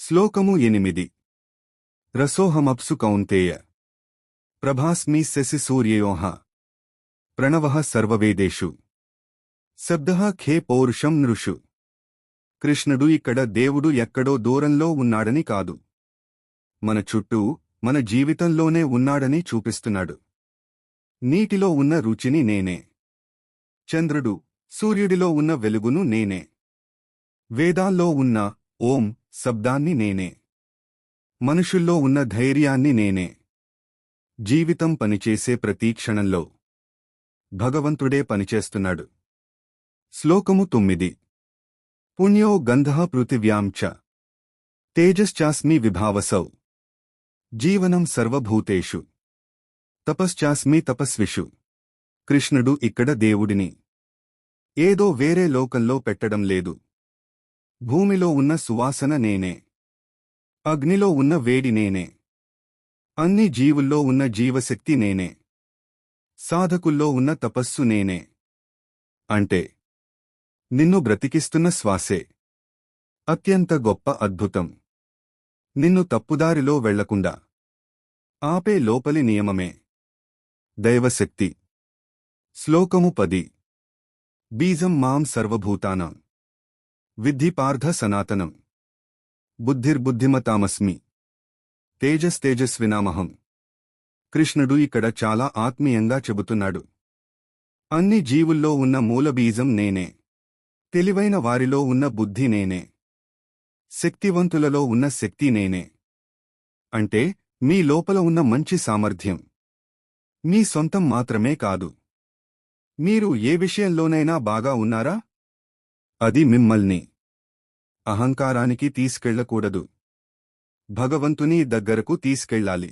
శ్లోకము 8 రసోహమప్సు కౌంతేయ ప్రభాస్మి శశి సూర్యయోః ప్రణవః సర్వవేదేషు శబ్దః ఖే పౌరుషం నృషు. కృష్ణుడు ఇక్కడ దేవుడు ఎక్కడో దూరంలో ఉన్నాడని కాదు, మన చుట్టూ మన జీవితంలోనే ఉన్నాడని చూపిస్తున్నాడు. నీటిలో ఉన్న రుచిని నేనే, చంద్రుడు సూర్యుడిలో ఉన్న వెలుగును నేనే, వేదాల్లో ఉన్న ఓం శబ్దాన్ని నేనే, మనుషుల్లో ఉన్న ధైర్యాన్ని నేనే. జీవితం పనిచేసే ప్రతి క్షణంలో భగవంతుడే పనిచేస్తున్నాడు. శ్లోకము 9 పుణ్యో గంధః పృథివ్యాం చ తేజశ్చాస్మి విభావసౌ జీవనం సర్వభూతేషు తపశ్చాస్మి తపస్విషు. కృష్ణుడు ఇక్కడ దేవుడిని ఏదో వేరే లోకంలో పెట్టడం లేదు. భూమిలో ఉన్న సువాసన నేనే, అగ్నిలో ఉన్న వేడి నేనే, అన్ని జీవుల్లో ఉన్న జీవశక్తి నేనే, సాధకుల్లో ఉన్న తపస్సు నేనే. అంటే నిన్ను బ్రతికిస్తున్న శ్వాసే అత్యంత గొప్ప అద్భుతం. నిన్ను తప్పుదారిలో వెళ్లకుండా ఆపే లోపలి నియమమే దైవశక్తి. శ్లోకము 10 బీజం మాం సర్వభూతానాం విద్ధి పార్థ సనాతనం బుద్ధిర్బుద్ధిమతామస్మి తేజస్తేజస్వినామహం. కృష్ణుడు ఇక్కడ చాలా ఆత్మీయంగా చెబుతున్నాడు. అన్ని జీవుల్లో ఉన్న మూలబీజం నేనే, తెలివైన వారిలో ఉన్న బుద్ధి నేనే, శక్తివంతులలో ఉన్న శక్తి నేనే. అంటే మీ లోపల ఉన్న మంచి సామర్థ్యం మీ సొంతం మాత్రమే కాదు. మీరు ఏ విషయంలోనైనా బాగా ఉన్నారా? అది మిమ్మల్ని అహంకారానికి తీసుకెళ్లకూడదు, భగవంతుని దగ్గరకు తీసుకెళ్లాలి.